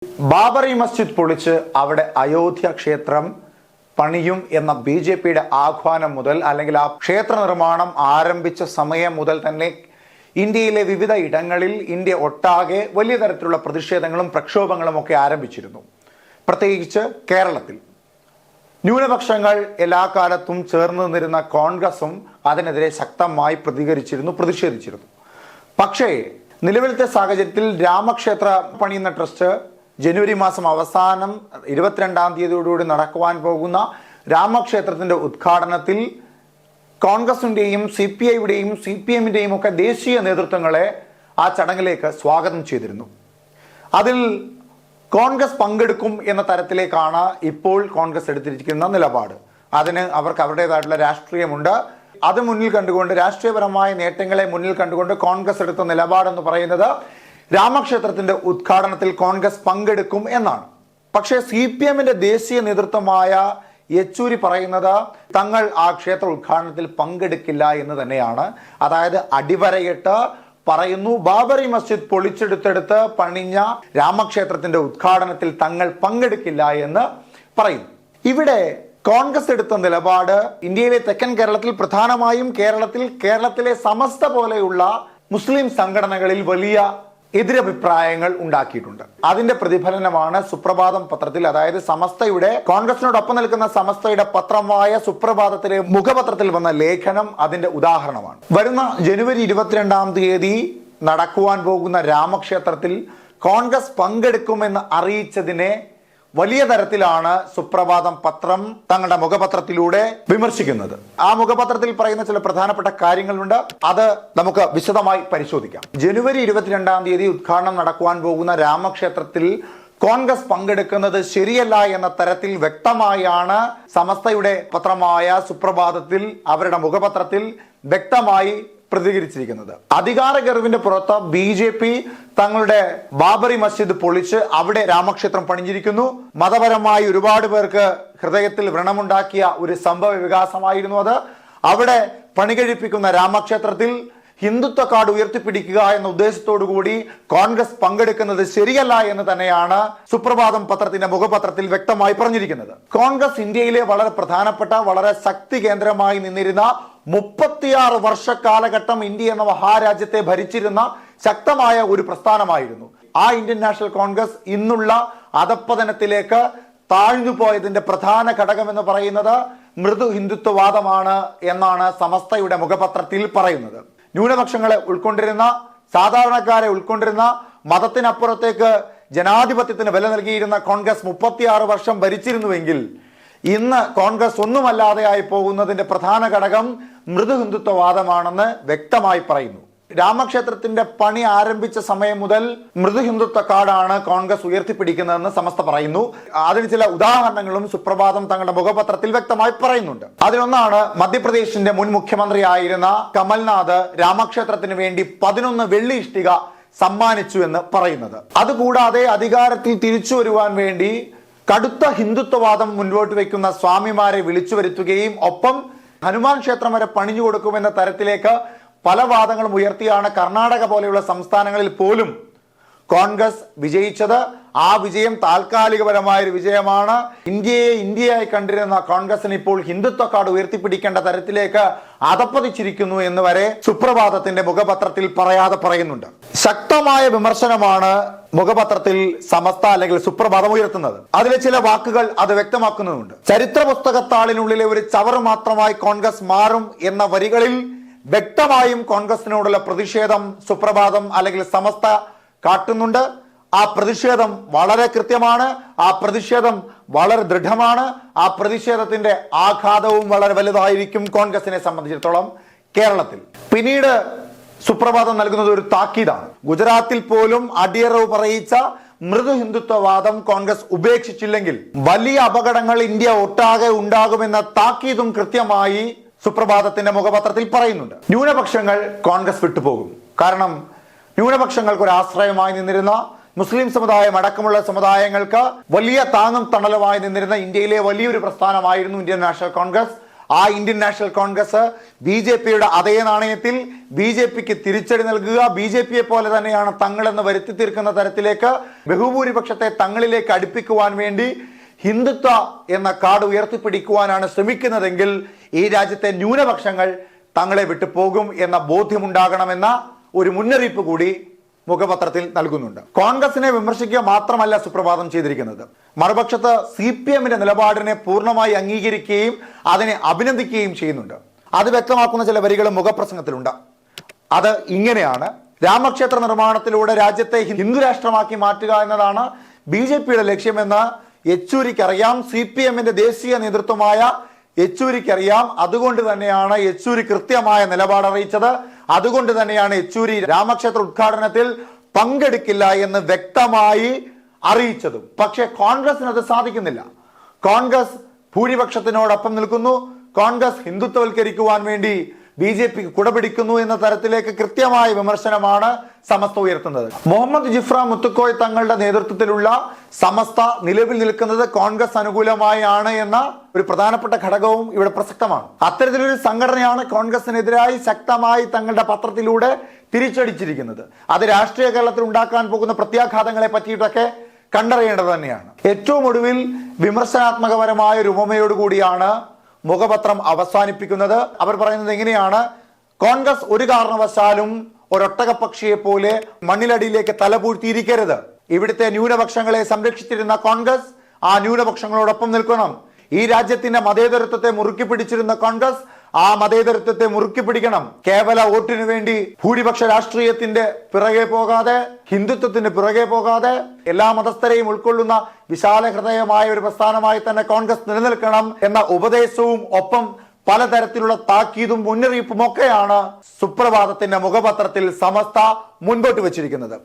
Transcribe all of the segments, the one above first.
ബാബറി മസ്ജിദ് പൊളിച്ച് അവിടെ അയോധ്യ ക്ഷേത്രം പണിയും എന്ന ബി.ജെ.പിയുടെ ആഹ്വാനം മുതൽ അല്ലെങ്കിൽ ആ ക്ഷേത്ര നിർമ്മാണം ആരംഭിച്ച സമയം മുതൽ തന്നെ ഇന്ത്യയിലെ വിവിധ ഇടങ്ങളിൽ ഇന്ത്യ ഒട്ടാകെ വലിയ തരത്തിലുള്ള പ്രതിഷേധങ്ങളും പ്രക്ഷോഭങ്ങളും ഒക്കെ ആരംഭിച്ചിരുന്നു. പ്രത്യേകിച്ച് കേരളത്തിൽ ന്യൂനപക്ഷങ്ങൾ എല്ലാ കാലത്തും ചേർന്ന് നിന്നിരുന്ന കോൺഗ്രസും അതിനെതിരെ ശക്തമായി പ്രതിഷേധിച്ചിരുന്നു. പക്ഷേ നിലവിലത്തെ സാഹചര്യത്തിൽ രാമക്ഷേത്ര പണിയുന്ന ട്രസ്റ്റ് ജനുവരി മാസം അവസാനം 22-ാം തീയതിയോടുകൂടി നടക്കുവാൻ പോകുന്ന രാമക്ഷേത്രത്തിന്റെ ഉദ്ഘാടനത്തിൽ കോൺഗ്രസിന്റെയും CPI-യുടെയും CPM-ന്റെയും ഒക്കെ ദേശീയ നേതൃത്വങ്ങളെ ആ ചടങ്ങിലേക്ക് സ്വാഗതം ചെയ്തിരുന്നു. അതിൽ കോൺഗ്രസ് പങ്കെടുക്കും എന്ന തരത്തിലേക്കാണ് ഇപ്പോൾ കോൺഗ്രസ് എടുത്തിരിക്കുന്ന നിലപാട്. അതിന് അവർക്ക് അവരുടേതായിട്ടുള്ള രാഷ്ട്രീയമുണ്ട്. അത് മുന്നിൽ കണ്ടുകൊണ്ട്, രാഷ്ട്രീയപരമായ നേട്ടങ്ങളെ മുന്നിൽ കണ്ടുകൊണ്ട് കോൺഗ്രസ് എടുത്ത നിലപാടെന്ന് പറയുന്നത് രാമക്ഷേത്രത്തിന്റെ ഉദ്ഘാടനത്തിൽ കോൺഗ്രസ് പങ്കെടുക്കും എന്നാണ്. പക്ഷേ CPM-ന്റെ ദേശീയ നേതൃത്വമായ യെച്ചൂരി പറയുന്നത് തങ്ങൾ ആ ക്ഷേത്ര ഉദ്ഘാടനത്തിൽ പങ്കെടുക്കില്ല എന്ന് തന്നെയാണ്. അതായത് അടിവരയിട്ട് പറയുന്നു, ബാബറി മസ്ജിദ് പൊളിച്ചെടുത്തെടുത്ത് പണിഞ്ഞ രാമക്ഷേത്രത്തിന്റെ ഉദ്ഘാടനത്തിൽ തങ്ങൾ പങ്കെടുക്കില്ല എന്ന് പറയുന്നു. ഇവിടെ കോൺഗ്രസ് എടുത്ത നിലപാട് ഇന്ത്യയിലെ തെക്കൻ കേരളത്തിൽ, പ്രധാനമായും കേരളത്തിലെ സമസ്ത പോലെയുള്ള മുസ്ലിം സംഘടനകളിൽ വലിയ എതിരഭിപ്രായങ്ങൾ ഉണ്ടാക്കിയിട്ടുണ്ട്. അതിന്റെ പ്രതിഫലനമാണ് സുപ്രഭാതം പത്രത്തിൽ, അതായത് സമസ്തയുടെ, കോൺഗ്രസിനോടൊപ്പം നിൽക്കുന്ന സമസ്തയുടെ പത്രമായ സുപ്രഭാതത്തിലെ മുഖപത്രത്തിൽ വന്ന ലേഖനം അതിന്റെ ഉദാഹരണമാണ്. വരുന്ന ജനുവരി 22-ാം തീയതി നടക്കുവാൻ പോകുന്ന രാമക്ഷേത്രത്തിൽ കോൺഗ്രസ് പങ്കെടുക്കുമെന്ന് അറിയിച്ചതിനെ വലിയ തരത്തിലാണ് സുപ്രഭാതം പത്രം തങ്ങളുടെ മുഖപത്രത്തിലൂടെ വിമർശിക്കുന്നത്. ആ മുഖപത്രത്തിൽ പറയുന്ന ചില പ്രധാനപ്പെട്ട കാര്യങ്ങളുണ്ട്. അത് നമുക്ക് വിശദമായി പരിശോധിക്കാം. ജനുവരി 22-ാം തീയതി ഉദ്ഘാടനം നടക്കുവാൻ പോകുന്ന രാമക്ഷേത്രത്തിൽ കോൺഗ്രസ് പങ്കെടുക്കുന്നത് ശരിയല്ല എന്ന തരത്തിൽ വ്യക്തമായാണ് സമസ്തയുടെ പത്രമായ സുപ്രഭാതത്തിൽ, അവരുടെ മുഖപത്രത്തിൽ വ്യക്തമായി പ്രതികരിച്ചിരിക്കുന്നത്. അധികാര ഗർവിന്റെ പുറത്ത് BJP തങ്ങളുടെ ബാബറി മസ്ജിദ് പൊളിച്ച് അവിടെ രാമക്ഷേത്രം പണിഞ്ഞിരിക്കുന്നു. മതപരമായി ഒരുപാട് പേർക്ക് ഹൃദയത്തിൽ വ്രണമുണ്ടാക്കിയ ഒരു സംഭവ വികാസമായിരുന്നു അത്. അവിടെ പണികഴിപ്പിക്കുന്ന രാമക്ഷേത്രത്തിൽ ഹിന്ദുത്വ കാർഡ് ഉയർത്തിപ്പിടിക്കുക എന്ന ഉദ്ദേശത്തോടു കൂടി കോൺഗ്രസ് പങ്കെടുക്കുന്നത് ശരിയല്ല എന്ന് തന്നെയാണ് സുപ്രഭാതം പത്രത്തിന്റെ മുഖപത്രത്തിൽ വ്യക്തമായി പറഞ്ഞിരിക്കുന്നത്. കോൺഗ്രസ് ഇന്ത്യയിലെ വളരെ പ്രധാനപ്പെട്ട, വളരെ ശക്തി കേന്ദ്രമായി നിന്നിരുന്ന 36 വർഷക്കാലഘട്ടം ഇന്ത്യ എന്ന മഹാരാജ്യത്തെ ഭരിച്ചിരുന്ന ശക്തമായ ഒരു പ്രസ്ഥാനമായിരുന്നു. ആ ഇന്ത്യൻ നാഷണൽ കോൺഗ്രസ് ഇന്നുള്ള അധപ്പതനത്തിലേക്ക് താഴ്ന്നു പോയതിന്റെ പ്രധാന ഘടകം എന്ന് പറയുന്നത് മൃദു ഹിന്ദുത്വവാദമാണ് എന്നാണ് സമസ്തയുടെ മുഖപത്രത്തിൽ പറയുന്നത്. ന്യൂനപക്ഷങ്ങളെ ഉൾക്കൊണ്ടിരുന്ന, സാധാരണക്കാരെ ഉൾക്കൊണ്ടിരുന്ന, മതത്തിനപ്പുറത്തേക്ക് ജനാധിപത്യത്തിന് വില നൽകിയിരുന്ന കോൺഗ്രസ് 36 വർഷം ഭരിച്ചിരുന്നുവെങ്കിൽ ഇന്ന് കോൺഗ്രസ് ഒന്നുമല്ലാതെയായി പോകുന്നതിന്റെ പ്രധാന ഘടകം മൃദു ഹിന്ദുത്വവാദമാണെന്ന് വ്യക്തമായി പറയുന്നു. രാമക്ഷേത്രത്തിന്റെ പണി ആരംഭിച്ച സമയം മുതൽ മൃദു ഹിന്ദുത്വ കാർഡാണ് കോൺഗ്രസ് ഉയർത്തിപ്പിടിക്കുന്നതെന്ന് സമസ്ത പറയുന്നു. അതിന് ചില ഉദാഹരണങ്ങളും സുപ്രഭാതം തങ്ങളുടെ മുഖപത്രത്തിൽ വ്യക്തമായി പറയുന്നുണ്ട്. അതിലൊന്നാണ് മധ്യപ്രദേശിന്റെ മുൻ മുഖ്യമന്ത്രിയായിരുന്ന കമൽനാഥ് രാമക്ഷേത്രത്തിന് വേണ്ടി 11 വെള്ളി ഇഷ്ടിക സമ്മാനിച്ചു എന്ന് പറയുന്നത്. അതുകൂടാതെ അധികാരത്തിൽ തിരിച്ചു വരുവാൻ വേണ്ടി കടുത്ത ഹിന്ദുത്വവാദം മുൻപോട്ട് വെക്കുന്ന സ്വാമിമാരെ വിളിച്ചു വരുത്തുകയും ഒപ്പം ഹനുമാൻ ക്ഷേത്രം വരെ പണിഞ്ഞു കൊടുക്കുമെന്ന തരത്തിലേക്ക് പല വാദങ്ങളും ഉയർത്തിയാണ് കർണാടക പോലെയുള്ള സംസ്ഥാനങ്ങളിൽ പോലും കോൺഗ്രസ് വിജയിച്ചത്. ആ വിജയം താൽക്കാലികപരമായ ഒരു വിജയമാണ്. ഇന്ത്യയായി കണ്ടിരുന്ന കോൺഗ്രസിന് ഇപ്പോൾ ഹിന്ദുത്വ കാർഡ് ഉയർത്തിപ്പിടിക്കേണ്ട തരത്തിലേക്ക് അധപ്പതിച്ചിരിക്കുന്നു എന്ന് വരെ സുപ്രഭാതത്തിന്റെ മുഖപത്രത്തിൽ പറയാതെ പറയുന്നുണ്ട്. ശക്തമായ വിമർശനമാണ് മുഖപത്രത്തിൽ സമസ്ത അല്ലെങ്കിൽ സുപ്രഭാതം ഉയർത്തുന്നത്. അതിലെ ചില വാക്കുകൾ അത് വ്യക്തമാക്കുന്നുണ്ട്. ചരിത്ര പുസ്തകത്താളിനുള്ളിലെ ഒരു ചവറ് മാത്രമായി കോൺഗ്രസ് മാറും എന്ന വരികളിൽ വ്യക്തമായും കോൺഗ്രസിനോടുള്ള പ്രതിഷേധം സുപ്രഭാതം അല്ലെങ്കിൽ സമസ്ത കാട്ടുന്നുണ്ട്. ആ പ്രതിഷേധം വളരെ കൃത്യമാണ്. ആ പ്രതിഷേധം വളരെ ദൃഢമാണ്. ആ പ്രതിഷേധത്തിന്റെ ആഘാതവും വളരെ വലുതായിരിക്കും കോൺഗ്രസിനെ സംബന്ധിച്ചിടത്തോളം കേരളത്തിൽ. പിന്നീട് സുപ്രഭാതം നൽകുന്നത് ഒരു താക്കീതാണ്. ഗുജറാത്തിൽ പോലും അടിയറവ് പറയിച്ച മൃദു ഹിന്ദുത്വവാദം കോൺഗ്രസ് ഉപേക്ഷിച്ചില്ലെങ്കിൽ വലിയ അപകടങ്ങൾ ഇന്ത്യ ഒട്ടാകെ ഉണ്ടാകുമെന്ന താക്കീതും കൃത്യമായി സുപ്രഭാതത്തിന്റെ മുഖപത്രത്തിൽ പറയുന്നുണ്ട്. ന്യൂനപക്ഷങ്ങൾ കോൺഗ്രസ് വിട്ടുപോകും. കാരണം ന്യൂനപക്ഷങ്ങൾക്ക് ഒരു ആശ്രയമായി നിന്നിരുന്ന, മുസ്ലിം സമുദായം അടക്കമുള്ള സമുദായങ്ങൾക്ക് വലിയ താങ്ങും തണലുമായി നിന്നിരുന്ന ഇന്ത്യയിലെ വലിയൊരു പ്രസ്ഥാനമായിരുന്നു ഇന്ത്യൻ നാഷണൽ കോൺഗ്രസ്. ആ ഇന്ത്യൻ നാഷണൽ കോൺഗ്രസ് BJP-യുടെ അതേ നാണയത്തിൽ BJP-ക്ക് തിരിച്ചടി നൽകുക, BJP-യെ പോലെ തന്നെയാണ് തങ്ങളെന്ന് വരുത്തി തീർക്കുന്ന തരത്തിലേക്ക് ബഹുഭൂരിപക്ഷത്തെ തങ്ങളിലേക്ക് അടുപ്പിക്കുവാൻ വേണ്ടി ഹിന്ദുത്വ എന്ന കാർഡ് ഉയർത്തിപ്പിടിക്കുവാനാണ് ശ്രമിക്കുന്നതെങ്കിൽ ഈ രാജ്യത്തെ ന്യൂനപക്ഷങ്ങൾ തങ്ങളെ വിട്ടു പോകും എന്ന ബോധ്യമുണ്ടാകണമെന്ന ഒരു മുന്നറിയിപ്പ് കൂടി മുഖപത്രത്തിൽ നൽകുന്നുണ്ട്. കോൺഗ്രസിനെ വിമർശിക്കുക മാത്രമല്ല സുപ്രഭാതം ചെയ്തിരിക്കുന്നത്, മറുപക്ഷത്ത് CPM-ന്റെ നിലപാടിനെ പൂർണ്ണമായി അംഗീകരിക്കുകയും അതിനെ അഭിനന്ദിക്കുകയും ചെയ്യുന്നുണ്ട്. അത് വ്യക്തമാക്കുന്ന ചില വരികൾ മുഖപ്രസംഗത്തിലുണ്ട്. അത് ഇങ്ങനെയാണ്: രാമക്ഷേത്ര നിർമ്മാണത്തിലൂടെ രാജ്യത്തെ ഹിന്ദു രാഷ്ട്രമാക്കി മാറ്റുക എന്നതാണ് BJP-യുടെ ലക്ഷ്യമെന്ന് യെച്ചൂരിക്കറിയാം. CPM-ന്റെ ദേശീയ നേതൃത്വമായ യെച്ചൂരിക്കറിയാം. അതുകൊണ്ട് തന്നെയാണ് യെച്ചൂരി കൃത്യമായ നിലപാട് അറിയിച്ചത്. അതുകൊണ്ട് തന്നെയാണ് യെച്ചൂരി രാമക്ഷേത്ര ഉദ്ഘാടനത്തിൽ പങ്കെടുക്കില്ല എന്ന് വ്യക്തമായി അറിയിച്ചതും. പക്ഷേ കോൺഗ്രസിന് അത് സാധിക്കുന്നില്ല. കോൺഗ്രസ് ഭൂരിപക്ഷത്തിനോടൊപ്പം നിൽക്കുന്നു. കോൺഗ്രസ് ഹിന്ദുത്വവൽക്കരിക്കുവാൻ വേണ്ടി BJP-ക്ക് കുടപിടിക്കുന്നു എന്ന തരത്തിലേക്ക് കൃത്യമായ വിമർശനമാണ് സമസ്ത ഉയർത്തുന്നത്. മുഹമ്മദ് ജിഫ്ര മുത്തുക്കോയ് തങ്ങളുടെ നേതൃത്വത്തിലുള്ള സമസ്ത നിലവിൽ നിൽക്കുന്നത് കോൺഗ്രസ് അനുകൂലമായാണ് എന്ന ഒരു പ്രധാനപ്പെട്ട ഘടകവും ഇവിടെ പ്രസക്തമാണ്. അത്തരത്തിലൊരു സംഘടനയാണ് കോൺഗ്രസിനെതിരായി ശക്തമായി തങ്ങളുടെ പത്രത്തിലൂടെ തിരിച്ചടിച്ചിരിക്കുന്നത്. അത് രാഷ്ട്രീയ കേരളത്തിൽ ഉണ്ടാക്കാൻ പോകുന്ന പ്രത്യാഘാതങ്ങളെ പറ്റിയിട്ടൊക്കെ കണ്ടറിയേണ്ടത് തന്നെയാണ്. ഏറ്റവും ഒടുവിൽ വിമർശനാത്മകപരമായ ഒരു ഉപമയോടുകൂടിയാണ് മുഖപത്രം അവസാനിപ്പിക്കുന്നത്. അവർ പറയുന്നത് എങ്ങനെയാണ്: കോൺഗ്രസ് ഒരു കാരണവശാലും ഒരൊട്ടകപ്പക്ഷിയെ പോലെ മണ്ണിലടിയിലേക്ക് തലപൂഴ്ത്തിയിരിക്കരുത്. ഇവിടുത്തെ ന്യൂനപക്ഷങ്ങളെ സംരക്ഷിച്ചിരുന്ന കോൺഗ്രസ് ആ ന്യൂനപക്ഷങ്ങളോടൊപ്പം നിൽക്കണം. ഈ രാജ്യത്തിന്റെ മതേതരത്വത്തെ മുറുക്കി പിടിച്ചിരുന്ന കോൺഗ്രസ് ആ മതേതരത്വത്തെ മുറുക്കി പിടിക്കണം. കേവല വോട്ടിനു വേണ്ടി ഭൂരിപക്ഷ രാഷ്ട്രീയത്തിന്റെ പിറകെ പോകാതെ, ഹിന്ദുത്വത്തിന്റെ പിറകെ പോകാതെ, എല്ലാ മതസ്ഥരെയും ഉൾക്കൊള്ളുന്ന വിശാല ഹൃദയമായ ഒരു പ്രസ്ഥാനമായി തന്നെ കോൺഗ്രസ് നിലനിൽക്കണം എന്ന ഉപദേശവും ഒപ്പം പലതരത്തിലുള്ള താക്കീതും മുന്നറിയിപ്പും ഒക്കെയാണ് സുപ്രഭാതത്തിന്റെ മുഖപത്രത്തിൽ സമസ്ത മുൻപോട്ട് വെച്ചിരിക്കുന്നത്.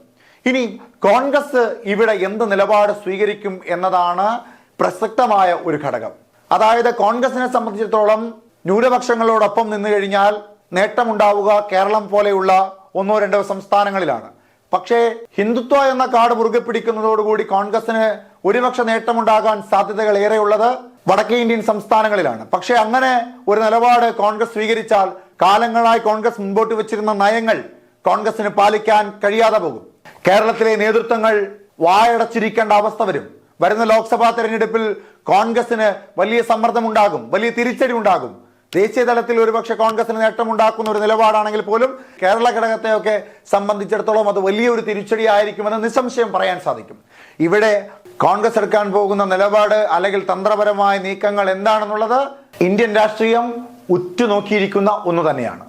ഇനി കോൺഗ്രസ് ഇവിടെ എന്ത് നിലപാട് സ്വീകരിക്കും എന്നതാണ് പ്രസക്തമായ ഒരു ഘടകം. അതായത് കോൺഗ്രസിനെ സംബന്ധിച്ചിടത്തോളം ന്യൂനപക്ഷങ്ങളോടൊപ്പം നിന്നു കഴിഞ്ഞാൽ നേട്ടമുണ്ടാവുക കേരളം പോലെയുള്ള 1-2 സംസ്ഥാനങ്ങളിലാണ്. പക്ഷേ ഹിന്ദുത്വ എന്ന കാർഡ് മുറുകെ പിടിക്കുന്നതോടുകൂടി കോൺഗ്രസിന് ഒരുപക്ഷെ നേട്ടമുണ്ടാകാൻ സാധ്യതകൾ ഏറെയുള്ളത് വടക്കേ ഇന്ത്യൻ സംസ്ഥാനങ്ങളിലാണ്. പക്ഷേ അങ്ങനെ ഒരു നിലപാട് കോൺഗ്രസ് സ്വീകരിച്ചാൽ കാലങ്ങളായി കോൺഗ്രസ് മുൻപോട്ട് വെച്ചിരുന്ന നയങ്ങൾ കോൺഗ്രസിന് പാലിക്കാൻ കഴിയാതെ പോകും. കേരളത്തിലെ നേതൃത്വങ്ങൾ വായടച്ചിരിക്കേണ്ട അവസ്ഥ വരും. വരുന്ന ലോക്സഭാ തെരഞ്ഞെടുപ്പിൽ കോൺഗ്രസിന് വലിയ സമ്മർദ്ദമുണ്ടാകും, വലിയ തിരിച്ചടി ഉണ്ടാകും. ദേശീയ തലത്തിൽ ഒരുപക്ഷെ കോൺഗ്രസിന് നേട്ടമുണ്ടാക്കുന്ന ഒരു നിലപാടാണെങ്കിൽ പോലും കേരള ഘടകത്തെയൊക്കെ സംബന്ധിച്ചിടത്തോളം അത് വലിയൊരു തിരിച്ചടി ആയിരിക്കുമെന്ന് നിസ്സംശയം പറയാൻ സാധിക്കും. ഇവിടെ കോൺഗ്രസ് എടുക്കാൻ പോകുന്ന നിലപാട് അല്ലെങ്കിൽ തന്ത്രപരമായ നീക്കങ്ങൾ എന്താണെന്നുള്ളത് ഇന്ത്യൻ രാഷ്ട്രീയം ഉറ്റുനോക്കിയിരിക്കുന്ന ഒന്ന് തന്നെയാണ്.